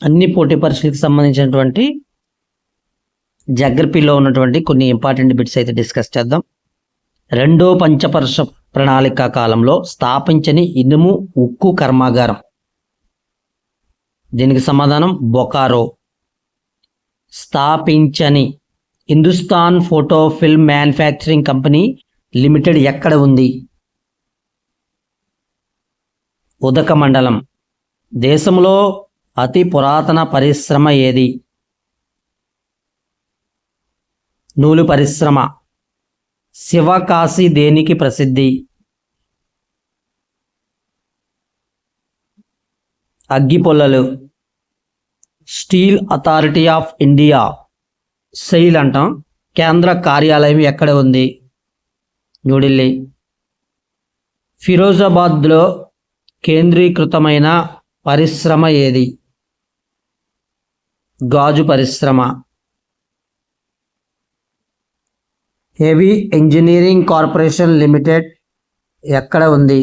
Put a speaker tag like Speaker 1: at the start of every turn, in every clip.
Speaker 1: అన్ని పోటీ పరీక్షలకు సంబంధించినటువంటి జాగ్రఫీలో ఉన్నటువంటి కొన్ని ఇంపార్టెంట్ బిట్స్ అయితే డిస్కస్ చేద్దాం. రెండో పంచవర్ష ప్రణాళిక కాలంలో స్థాపించని ఇనుము ఉక్కు కర్మాగారం. దీనికి సమాధానం బొకారో. స్థాపించని Hindustan photo film manufacturing company limited ఎక్కడ ఉంది? ఉదకమండలం. దేశంలో అతి పురాతన పరిశ్రమ ఏది? నూలు పరిశ్రమ. శివకాశి దేనికి ప్రసిద్ధి? అగ్గిపుల్లలు. Steel authority of India, SAIL అంటాం, కేంద్ర కార్యాలయం ఎక్కడ ఉంది? న్యూఢిల్లీ. ఫిరోజాబాద్లో కేంద్రీకృతమైన పరిశ్రమ ఏది? గాజు పరిశ్రమ. హెవీ ఇంజనీరింగ్ కార్పొరేషన్ లిమిటెడ్ ఎక్కడ ఉంది?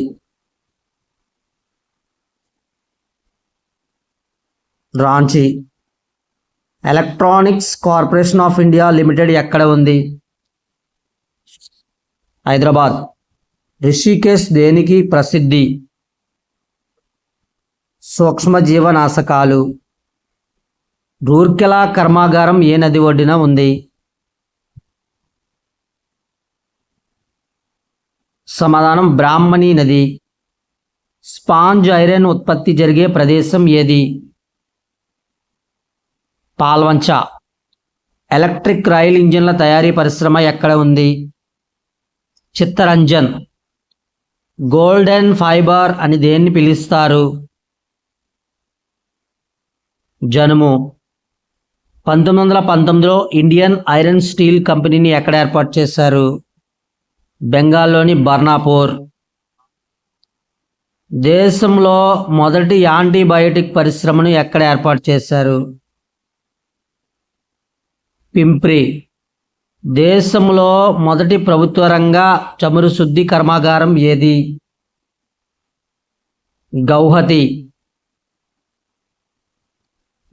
Speaker 1: Ranchi. Electronics corporation of India limited ఎక్కడ ఉంది? హైదరాబాద్. రిషికేశ్ దేనికి ప్రసిద్ధి? సూక్ష్మజీవనాశకాలు. రూర్కెలా కర్మాగారం ఏ నది ఒడ్డున ఉంది? సమాధానం బ్రాహ్మణి నది. స్పాంజ్ ఐరన్ ఉత్పత్తి జరిగే ప్రదేశం ఏది? పాల్వంచ. ఎలక్ట్రిక్ రైల్ ఇంజిన్ల తయారీ పరిశ్రమ ఎక్కడ ఉంది? చిత్తరంజన్. గోల్డెన్ ఫైబర్ అని దేన్ని పిలుస్తారు? జనుము. 1919లో ఇండియన్ ఐరన్ స్టీల్ కంపెనీని ఎక్కడ ఏర్పాటు చేశారు? బెంగాల్లోని బర్నాపూర్. దేశంలో మొదటి యాంటీబయోటిక్ పరిశ్రమను ఎక్కడ ఏర్పాటు చేశారు? పింప్రి. దేశంలో మొదటి ప్రభుత్వ రంగ చమురు శుద్ధి కర్మాగారం ఏది? గౌహతి.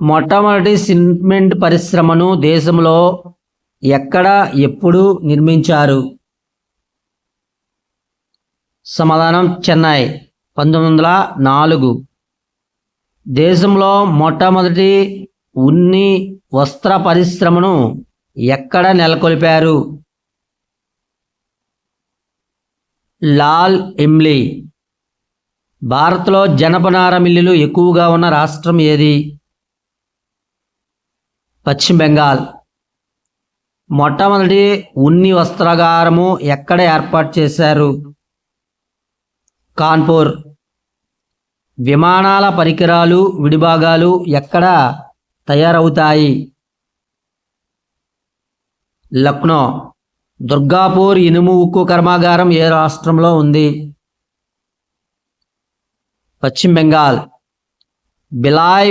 Speaker 1: మొట్టమొదటి సిమెంట్ పరిశ్రమను దేశంలో ఎక్కడ ఎప్పుడు నిర్మించారు? సమాధానం చెన్నై, 1904. దేశంలో మొట్టమొదటి ఉన్ని వస్త్ర పరిశ్రమను ఎక్కడ నెలకొల్పారు? లాల్ ఇమ్లీ. భారత్లో జనపనార మిల్లులు ఎక్కువగా ఉన్న రాష్ట్రం ఏది? పశ్చిమ బెంగాల్. మొట్టమొదటి ఉన్ని వస్త్రాగారము ఎక్కడ ఏర్పాటు చేశారు? కాన్పూర్. విమానాల పరికరాలు విడిభాగాలు ఎక్కడ తయారవుతాయి? లక్నో. దుర్గాపూర్ ఇనుము ఉక్కు కర్మాగారం ఏ రాష్ట్రంలో ఉంది? పశ్చిమ బెంగాల్. బిలాయ్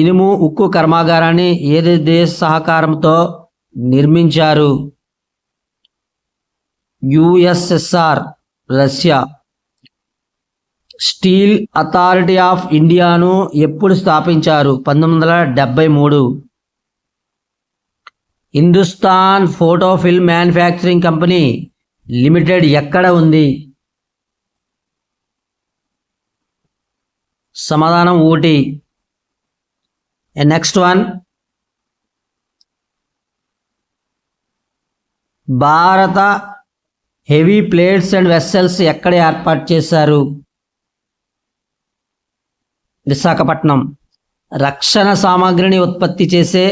Speaker 1: ఇనుము ఉక్కు కర్మాగారాన్ని ఏ దేశ సహకారంతో నిర్మించారు? USSR, Russia. Steel authority of ఇండియాను ఎప్పుడు స్థాపించారు? 1973. Hindustan photo film manufacturing company limited ఎక్కడ ఉంది? సమాధానం Ooty. Next one. Bharat heavy plates and vessels ఎక్కడ ఏర్పాటు చేశారు? విశాఖపట్నం. రక్షణ సామాగ్రిని ఉత్పత్తి చేసే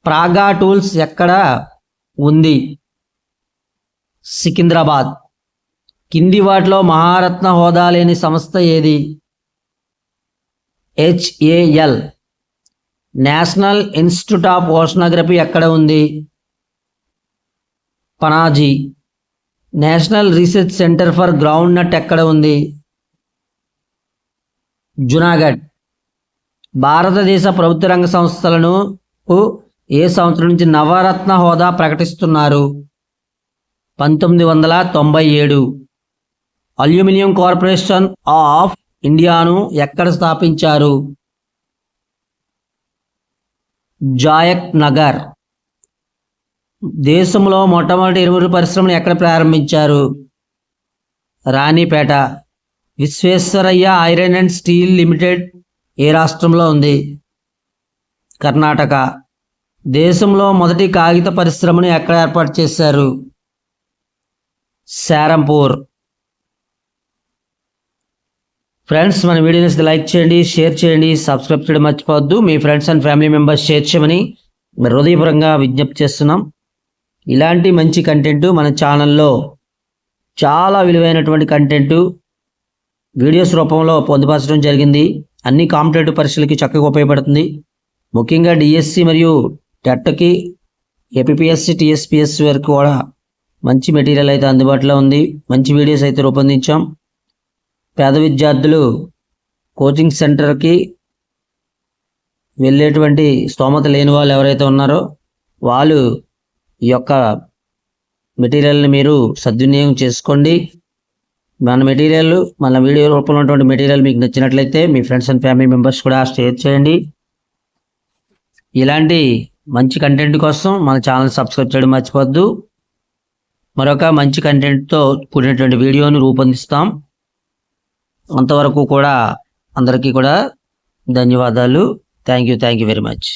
Speaker 1: ప్రాగా టూల్స్ ఎక్కడ ఉంది? సికింద్రాబాద్. కింది వాటిలో మహారత్న హోదా లేని సంస్థ ఏది? HAL. National institute of oceanography ఎక్కడ ఉంది? Panaji. National research centre for groundnut ఎక్కడ ఉంది? జునాగఢ్. భారతదేశ ప్రభుత్వ రంగ సంస్థలను ఏ సంవత్సరం నుంచి నవరత్న హోదా ప్రకటిస్తున్నారు? 1997. అల్యూమినియం కార్పొరేషన్ ఆఫ్ ఇండియాను ఎక్కడ స్థాపించారు? జాయక్ నగర్. దేశంలో మొట్టమొదటి ఇనుము పరిశ్రమను ఎక్కడ ప్రారంభించారు? Ranipet. Visvesvaraya iron and steel limited ఏ రాష్ట్రంలో ఉంది? కర్ణాటక. దేశంలో మొదటి కాగిత పరిశ్రమను ఎక్కడ ఏర్పాటు చేశారు? సారంపూర్. ఫ్రెండ్స్, మన వీడియోని లైక్ చేయండి, షేర్ చేయండి, సబ్స్క్రైబ్ చేయడం మర్చిపోవద్దు. మీ friends and family members share చేయమని హృదయపూర్వకంగా విజ్ఞప్తి చేస్తున్నాం. ఇలాంటి మంచి కంటెంట్ మన ఛానల్లో చాలా విలువైనటువంటి కంటెంట్ వీడియోస్ రూపంలో పొందుపరచడం జరిగింది. అన్ని కాంపిటేటివ్ పరీక్షలకి చక్కగా ఉపయోగపడుతుంది. ముఖ్యంగా డిఎస్సి మరియు టెట్కి, ఏపీఎస్సి, టీఎస్పీఎస్సి వరకు కూడా మంచి మెటీరియల్ అయితే అందుబాటులో ఉంది. మంచి వీడియోస్ అయితే రూపొందించాం. పేద విద్యార్థులు కోచింగ్ సెంటర్కి వెళ్ళేటువంటి స్తోమత లేని వాళ్ళు ఎవరైతే ఉన్నారో వాళ్ళు ఈ యొక్క మెటీరియల్ని మీరు సద్వినియోగం చేసుకోండి. మన వీడియో రూపంలో ఉన్నటువంటి మెటీరియల్ మీకు నచ్చినట్లయితే మీ ఫ్రెండ్స్ అండ్ ఫ్యామిలీ మెంబర్స్ కూడా షేర్ చేయండి. ఇలాంటి మంచి కంటెంట్ కోసం మన ఛానల్ సబ్స్క్రైబ్ చేయడం మర్చిపోవద్దు. మరొక మంచి కంటెంట్తో కూడినటువంటి వీడియోను రూపొందిస్తాం. అంతవరకు కూడా అందరికీ కూడా ధన్యవాదాలు. Thank you very much.